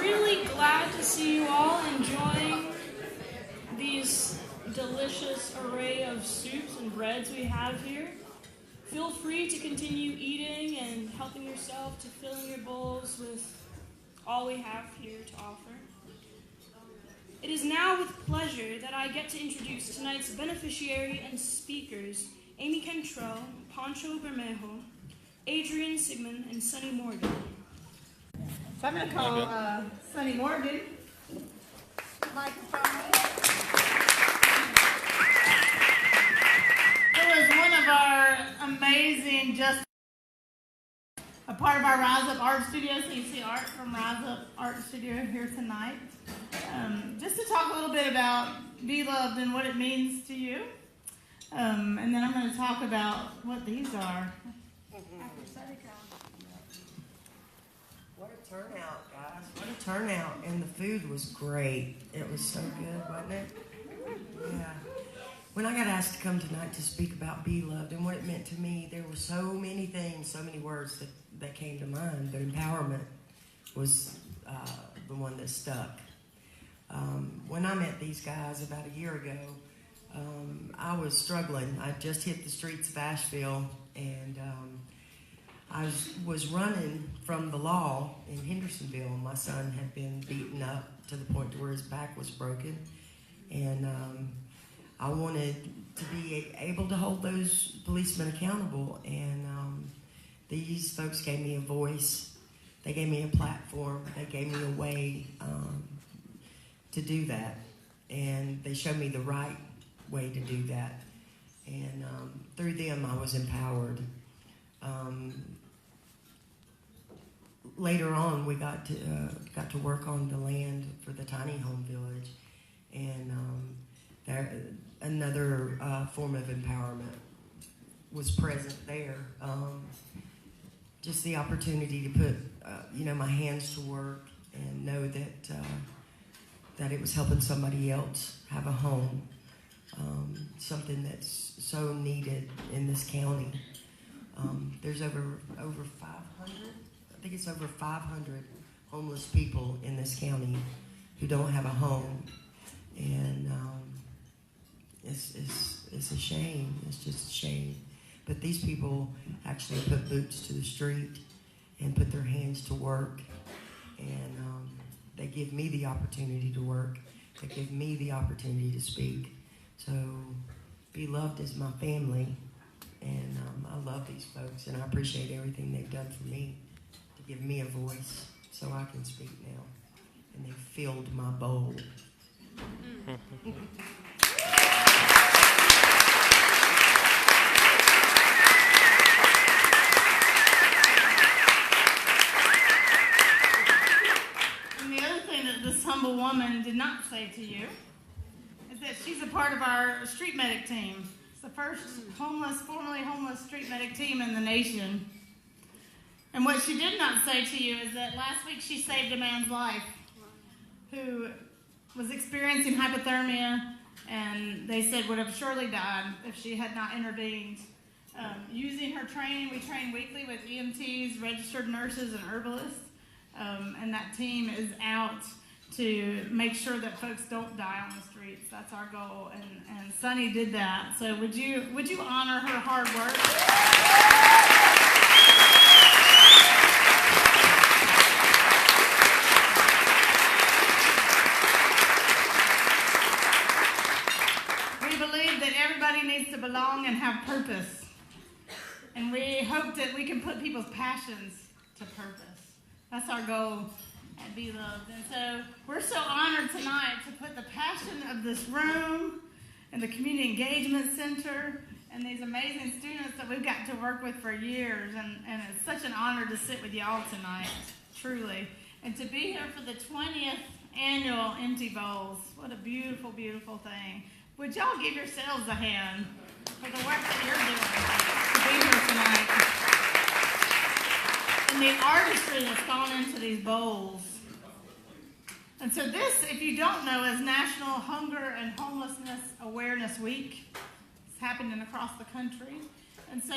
really glad to see you all enjoying these delicious array of soups and breads we have here. Feel free to continue eating and helping yourself to filling your bowls with all we have here to offer. It is now with pleasure that I get to introduce tonight's beneficiary and speakers, Amy Cantrell, Pancho Bermejo, Adrian Sigmund, and Sunni Morgan. So I'm going to call Sunni Morgan. Microphone. It was one of our amazing, just a part of our Rise Up Art Studio. So you see art from Rise Up Art Studio here tonight. Just to talk a little bit about BeLoved and what it means to you. And then I'm going to talk about what these are. What a turnout, guys. What a turnout. And the food was great. It was so good, wasn't it? Yeah. When I got asked to come tonight to speak about BeLoved and what it meant to me, there were so many things, so many words that came to mind. But empowerment was the one that stuck. When I met these guys about a year ago, I was struggling. I just hit the streets of Asheville, and I was running from the law in Hendersonville. My son had been beaten up to the point to where his back was broken, and I wanted to be able to hold those policemen accountable, and these folks gave me a voice. They gave me a platform. They gave me a way to do that, and they showed me the right way to do that, and through them I was empowered. Later on, we got to work on the land for the tiny home village, and another form of empowerment was present there. Just the opportunity to put my hands to work and know that it was helping somebody else have a home, something that's so needed in this county. There's over 500, I think it's over 500 homeless people in this county who don't have a home, and it's a shame. It's just a shame. But these people actually put boots to the street and put their hands to work, and they give me the opportunity to work. They give me the opportunity to speak. So BeLoved is my family, and I love these folks, and I appreciate everything they've done for me to give me a voice so I can speak now. And they filled my bowl. This humble woman did not say to you is that she's a part of our street medic team. It's the first formerly homeless street medic team in the nation. And what she did not say to you is that last week she saved a man's life who was experiencing hypothermia, and they said would have surely died if she had not intervened. Using her training, we train weekly with EMTs, registered nurses, and herbalists. And that team is out to make sure that folks don't die on the streets. That's our goal, and Sunni did that. So would you honor her hard work? We believe that everybody needs to belong and have purpose, and we hope that we can put people's passions to purpose. That's our goal at BeLoved. And so we're so honored tonight to put the passion of this room and the Community Engagement Center and these amazing students that we've got to work with for years. And it's such an honor to sit with y'all tonight, truly. And to be here for the 20th annual Empty Bowls. What a beautiful, beautiful thing. Would y'all give yourselves a hand for the work that you're doing to be here tonight? And the artistry that's gone into these bowls. And so this, if you don't know, is National Hunger and Homelessness Awareness Week. It's happening across the country. And so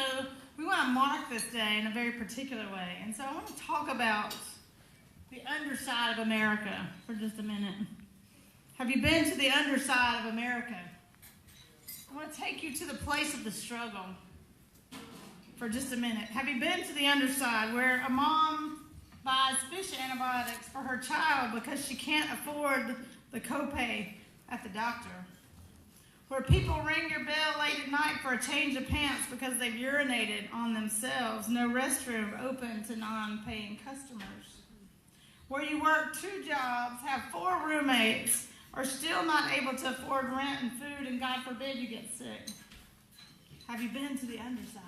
we want to mark this day in a very particular way. And so I want to talk about the underside of America for just a minute. Have you been to the underside of America? I want to take you to the place of the struggle for just a minute. Have you been to the underside where a mom buys fish antibiotics for her child because she can't afford the copay at the doctor? Where people ring your bell late at night for a change of pants because they've urinated on themselves, no restroom open to non-paying customers. Where you work 2 jobs, have 4 roommates, are still not able to afford rent and food, and God forbid you get sick. Have you been to the underside?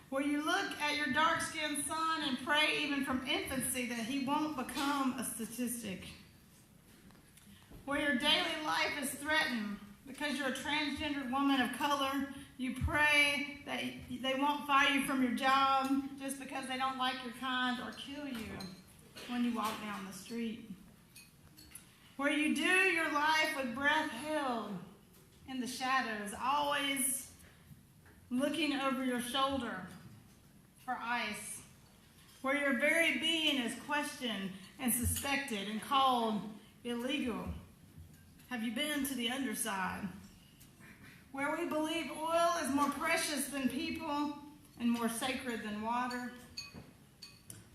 Where you look at your dark-skinned son and pray even from infancy that he won't become a statistic. Where your daily life is threatened because you're a transgendered woman of color, you pray that they won't fire you from your job just because they don't like your kind or kill you when you walk down the street. Where you do your life with breath held in the shadows, always looking over your shoulder for ice. Where your very being is questioned and suspected and called illegal. Have you been to the underside? Where we believe oil is more precious than people and more sacred than water.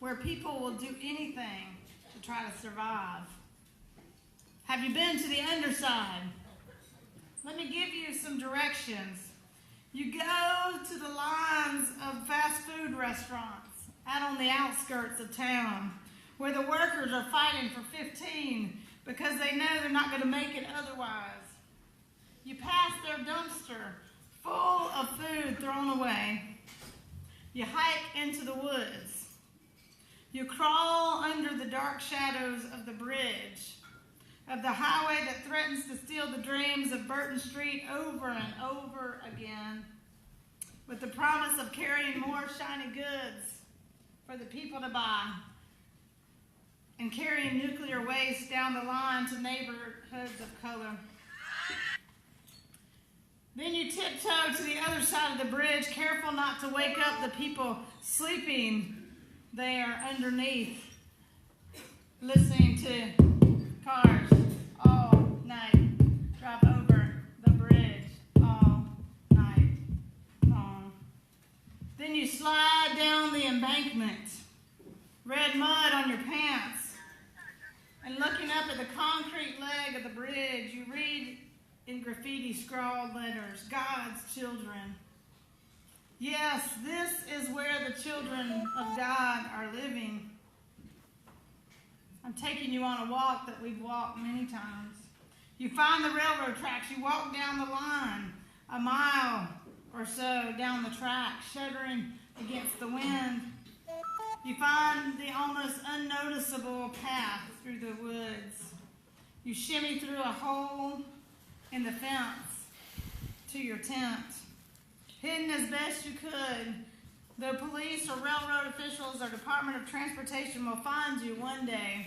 Where people will do anything to try to survive. Have you been to the underside? Let me give you some directions. You go to the lines of fast food restaurants out on the outskirts of town where the workers are fighting for 15 because they know they're not going to make it otherwise. You pass their dumpster full of food thrown away. You hike into the woods. You crawl under the dark shadows of the bridge, of the highway that threatens to steal the dreams of Burton Street over and over again, with the promise of carrying more shiny goods for the people to buy, and carrying nuclear waste down the line to neighborhoods of color. Then you tiptoe to the other side of the bridge, careful not to wake up the people sleeping there underneath, listening to cars all night, drive over the bridge all night long. Then you slide down the embankment, red mud on your pants, and looking up at the concrete leg of the bridge, you read in graffiti scrawled letters, God's children. Yes, this is where the children of God are living. I'm taking you on a walk that we've walked many times. You find the railroad tracks, you walk down the line, a mile or so down the track, shuddering against the wind. You find the almost unnoticeable path through the woods. You shimmy through a hole in the fence to your tent, hidden as best you could, though police or railroad officials or Department of Transportation will find you one day,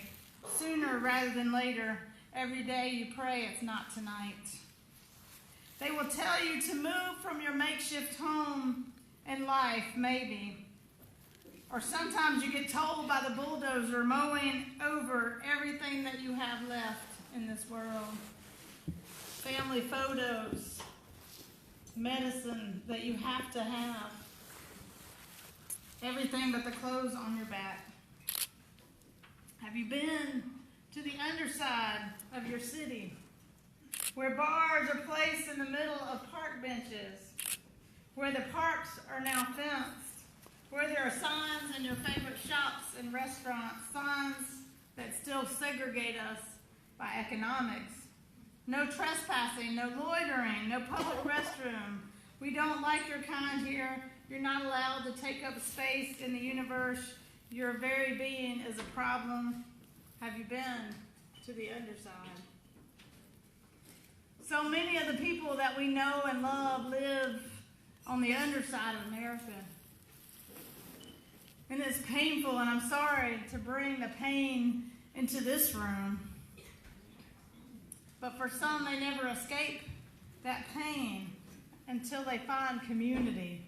sooner rather than later. Every day you pray it's not tonight. They will tell you to move from your makeshift home and life, maybe. Or sometimes you get told by the bulldozer mowing over everything that you have left in this world. Family photos, medicine that you have to have, everything but the clothes on your back. Have you been to the underside of your city, where bars are placed in the middle of park benches, where the parks are now fenced, where there are signs in your favorite shops and restaurants, signs that still segregate us by economics? No trespassing, no loitering, no public restroom. We don't like your kind here. You're not allowed to take up space in the universe. Your very being is a problem. Have you been to the underside? So many of the people that we know and love live on the underside of America. And it's painful, and I'm sorry to bring the pain into this room. But for some, they never escape that pain until they find community.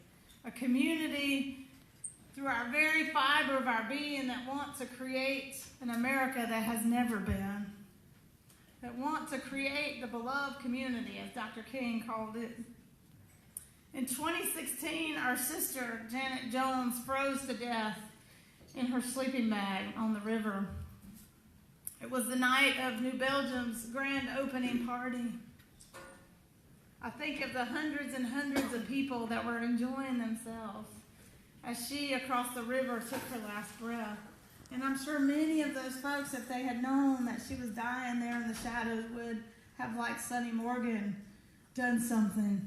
A community through our very fiber of our being, that want to create an America that has never been, that want to create the beloved community, as Dr. King called it. In 2016, our sister, Janet Jones, froze to death in her sleeping bag on the river. It was the night of New Belgium's grand opening party. I think of the hundreds and hundreds of people that were enjoying themselves as she, across the river, took her last breath. And I'm sure many of those folks, if they had known that she was dying there in the shadows, would have, like Sonny Morgan, done something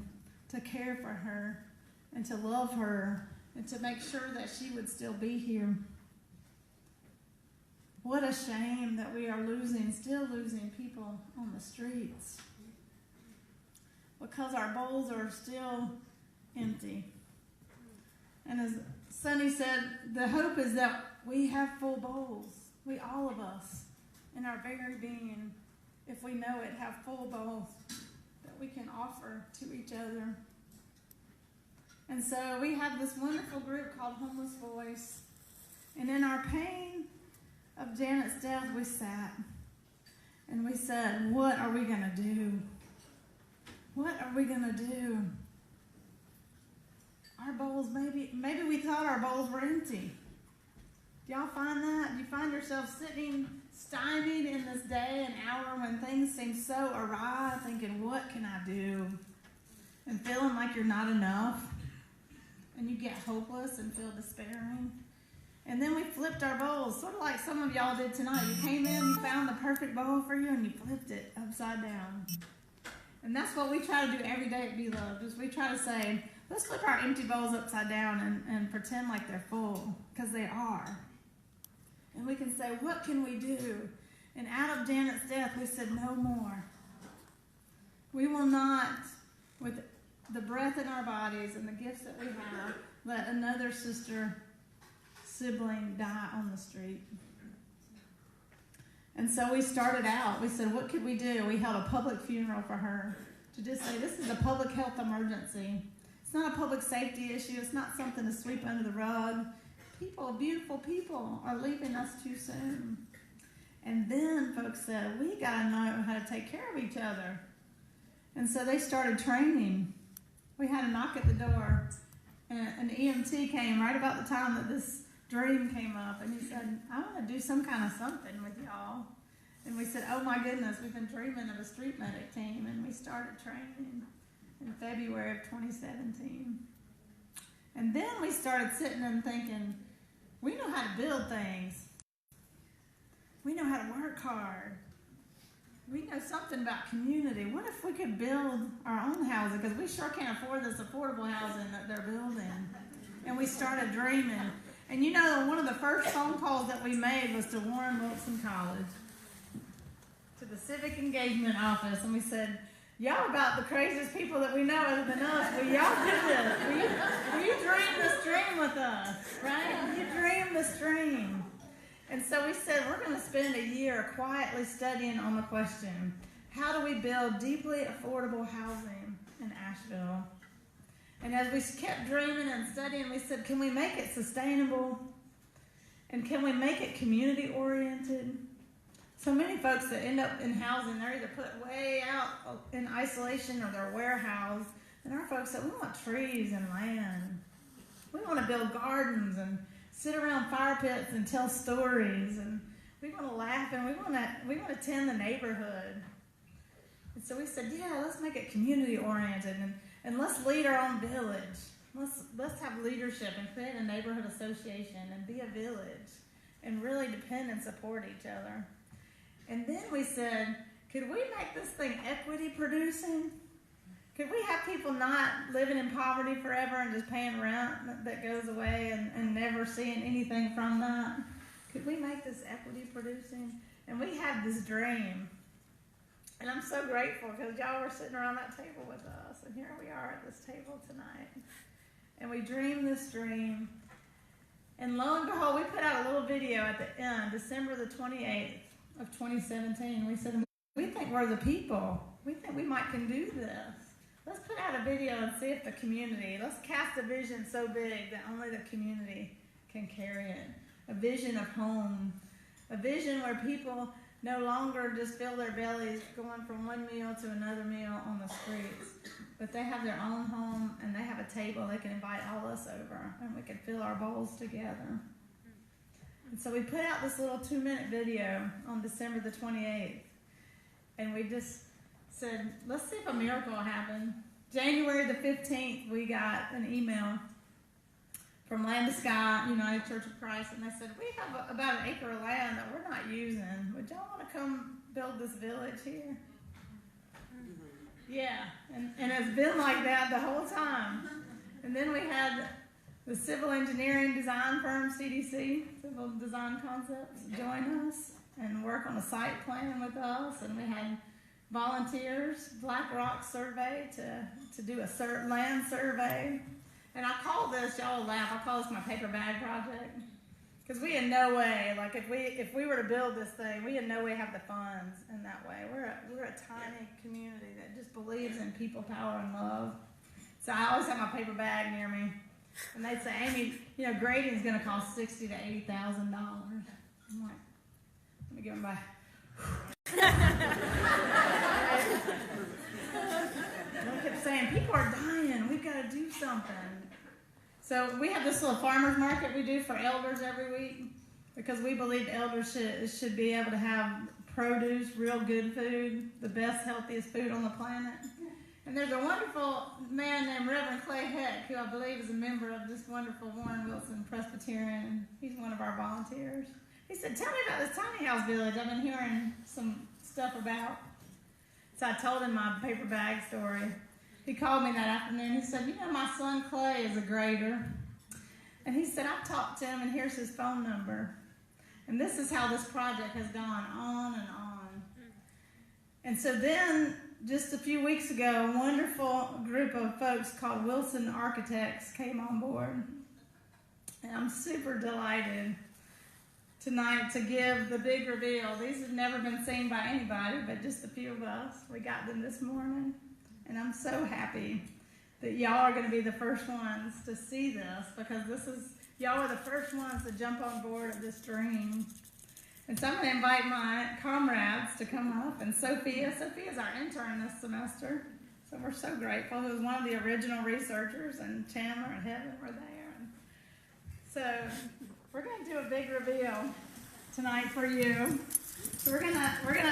to care for her and to love her and to make sure that she would still be here. What a shame that we are still losing people on the streets, because our bowls are still empty. And as Sunni said, the hope is that we have full bowls. We, all of us, in our very being, if we know it, have full bowls that we can offer to each other. And so we have this wonderful group called Homeless Voice. And in our pain of Janet's death, we sat and we said, what are we going to do? What are we going to do? Our bowls, maybe we thought our bowls were empty. Do y'all find that? Do you find yourself sitting stymied in this day and hour when things seem so awry, thinking, what can I do? And feeling like you're not enough. And you get hopeless and feel despairing. And then we flipped our bowls, sort of like some of y'all did tonight. You came in, you found the perfect bowl for you, and you flipped it upside down. And that's what we try to do every day at BeLoved, is we try to say, let's flip our empty bowls upside down and pretend like they're full, because they are. And we can say, what can we do? And out of Janet's death, we said, no more. We will not, with the breath in our bodies and the gifts that we have, let another sibling die on the street. And so we started out. We said, what could we do? We held a public funeral for her to just say, this is a public health emergency. It's not a public safety issue. It's not something to sweep under the rug. People, beautiful people, are leaving us too soon. And then folks said, we got to know how to take care of each other. And so they started training. We had a knock at the door, and an EMT came right about the time that this dream came up, and he said, I want to do some kind of something with y'all. And we said, oh my goodness, we've been dreaming of a street medic team, and we started training in February of 2017. And then we started sitting and thinking, we know how to build things. We know how to work hard. We know something about community. What if we could build our own housing? Because we sure can't afford this affordable housing that they're building. And we started dreaming. And you know, one of the first phone calls that we made was to Warren Wilson College, to the Civic Engagement Office. And we said, y'all about the craziest people that we know other than us. Will y'all do this? Will you dream this dream with us? Right? Will you dream this dream? And so we said, we're going to spend a year quietly studying on the question, how do we build deeply affordable housing in Asheville? And as we kept dreaming and studying, we said, can we make it sustainable? And can we make it community-oriented? So many folks that end up in housing, they're either put way out in isolation or they're warehoused. And our folks said, we want trees and land. We want to build gardens and sit around fire pits and tell stories. And we want to laugh and we want to tend the neighborhood. And so we said, yeah, let's make it community-oriented and let's lead our own village. Let's have leadership and create a neighborhood association and be a village and really depend and support each other. And then we said, could we make this thing equity producing? Could we have people not living in poverty forever and just paying rent that goes away and never seeing anything from that? Could we make this equity producing? And we had this dream. And I'm so grateful because y'all were sitting around that table with us. And here we are at this table tonight. And we dreamed this dream. And lo and behold, we put out a little video at the end, December the 28th of 2017. We said, we think we're the people. We think we can do this. Let's put out a video and see if the community, let's cast a vision so big that only the community can carry it. A vision of home. A vision where people no longer just fill their bellies going from one meal to another meal on the streets, but they have their own home and they have a table they can invite all us over and we can fill our bowls together. And so we put out this little 2-minute video on December the 28th, and we just said, let's see if a miracle will happen. January the 15th, we got an email from Land to Sky, United Church of Christ, and they said, we have about an acre of land that we're not using. Would y'all want to come build this village here? Yeah, and it's been like that the whole time. And then we had the civil engineering design firm, CDC, Civil Design Concepts, join us and work on a site plan with us. And we had volunteers, Black Rock Survey, to do a land survey. And I call this, y'all will laugh, I call this my paper bag project. Because we in no way, like if we were to build this thing, we in no way have the funds in that way. We're a tiny community that just believes in people, power, and love. So I always have my paper bag near me. And they say, Amy, grading is going to cost $60,000 to $80,000. I'm like, let me give them back. I kept saying, people are dying. We've got to do something. So we have this little farmer's market we do for elders every week because we believe elders should be able to have produce, real good food, the best, healthiest food on the planet. And there's a wonderful man named Reverend Clay Heck, who I believe is a member of this wonderful Warren Wilson Presbyterian. He's one of our volunteers. He said, tell me about this tiny house village I've been hearing some stuff about. So I told him my paper bag story. He called me that afternoon. He said, my son Clay is a grader. And he said, I've talked to him, and here's his phone number. And this is how this project has gone on and on. And so then, just a few weeks ago, a wonderful group of folks called Wilson Architects came on board. And I'm super delighted tonight to give the big reveal. These have never been seen by anybody, but just a few of us. We got them this morning. And I'm so happy that y'all are going to be the first ones to see this, because y'all are the first ones to jump on board of this dream. And so I'm going to invite my comrades to come up. And Sophia's our intern this semester. So we're so grateful. Who was one of the original researchers, and Chandler and Heaven were there. And so we're going to do a big reveal tonight for you. So we're gonna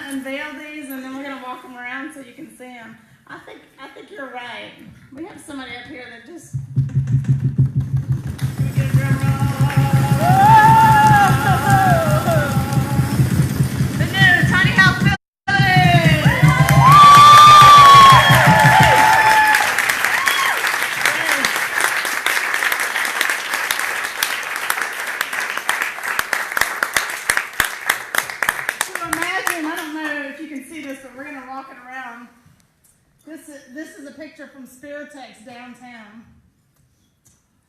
unveil these, and then we're gonna walk them around so you can see them. I think you're right. We have somebody up here that just. Can we get a drum roll? The new tiny house village. So imagine, I don't know if you can see this, but we're gonna walk it around. This is a picture from Spiritex downtown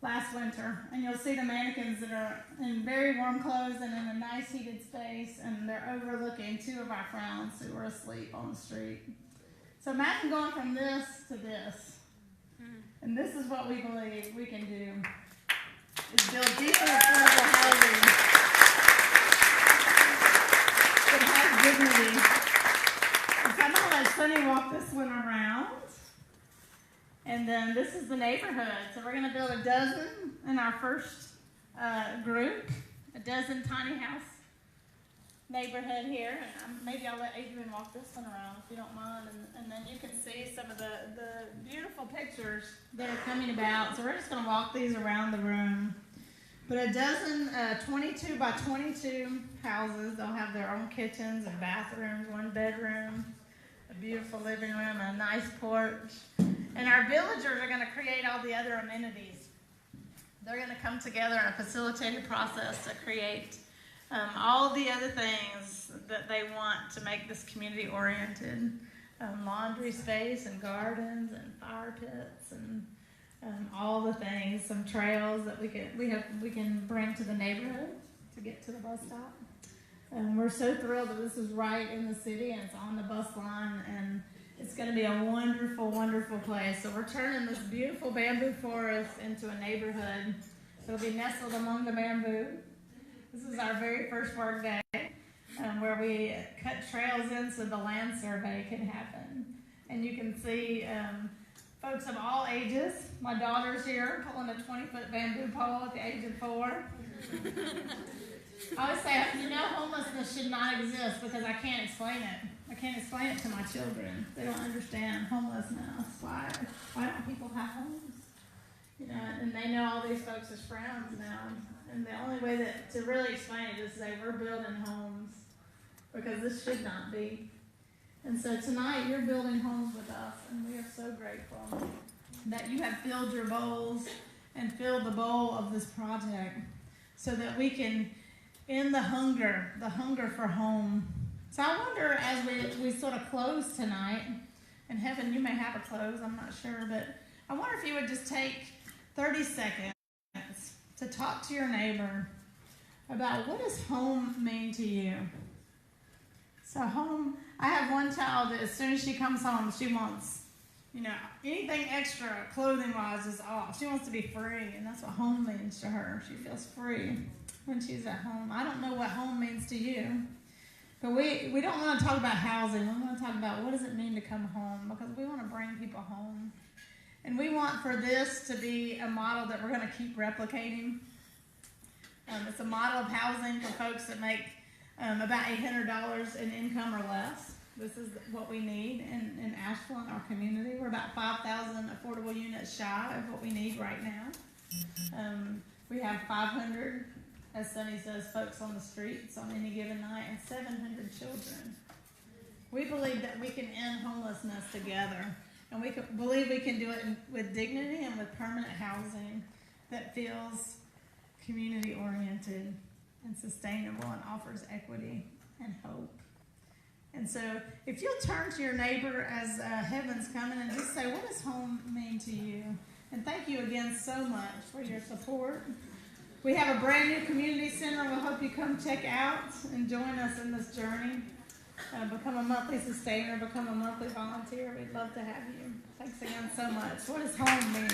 last winter, and you'll see the mannequins that are in very warm clothes and in a nice heated space, and they're overlooking two of our friends who were asleep on the street. So imagine going from this to this, and this is what we believe we can do, is build deeply affordable housing that has dignity. I'm going to let Sunni walk this one around. And then this is the neighborhood. So we're going to build a dozen in our first group, a dozen tiny house neighborhood here. And maybe I'll let Adrian walk this one around if you don't mind. And then you can see some of the beautiful pictures that are coming about. So we're just going to walk these around the room. But a dozen 22 by 22 houses. They'll have their own kitchens and bathrooms, one bedroom, a beautiful living room, and a nice porch. And our villagers are going to create all the other amenities. They're going to come together in a facilitated process to create all the other things that they want to make this community oriented. Laundry space and gardens and fire pits and all the things, some trails that we can bring to the neighborhood to get to the bus stop. And we're so thrilled that this is right in the city and it's on the bus line, and it's going to be a wonderful, wonderful place. So we're turning this beautiful bamboo forest into a neighborhood It'll be nestled among the bamboo. This is our very first work day where we cut trails in so the land survey can happen. And you can see folks of all ages. My daughter's here pulling a 20-foot bamboo pole at the age of 4. I always say, homelessness should not exist because I can't explain it. I can't explain it to my children. They don't understand homelessness. Why don't people have homes? And they know all these folks as friends now. And the only way to really explain it is to say we're building homes because this should not be. And so tonight you're building homes with us, and we are so grateful that you have filled your bowls and filled the bowl of this project so that we can end the hunger for home. So I wonder, as we sort of close tonight, and Heaven, you may have a close, I'm not sure, but I wonder if you would just take 30 seconds to talk to your neighbor about what does home mean to you. So home, I have one child that as soon as she comes home, she wants, anything extra clothing-wise is off. She wants to be free, and that's what home means to her. She feels free when she's at home. I don't know what home means to you, but we don't want to talk about housing. We want to talk about what does it mean to come home, because we want to bring people home. And we want for this to be a model that we're going to keep replicating. It's a model of housing for folks that make about $800 in income or less. This is what we need in Asheville, in our community. We're about 5,000 affordable units shy of what we need right now. We have 500, as Sunni says, folks on the streets on any given night, and 700 children. We believe that we can end homelessness together, and we believe we can do it with dignity and with permanent housing that feels community-oriented and sustainable and offers equity and hope. And so if you'll turn to your neighbor as Heaven's coming and just say, what does home mean to you? And thank you again so much for your support. We have a brand new community center. We'll hope you come check out and join us in this journey. Become a monthly sustainer, become a monthly volunteer. We'd love to have you. Thanks again so much. What does home mean?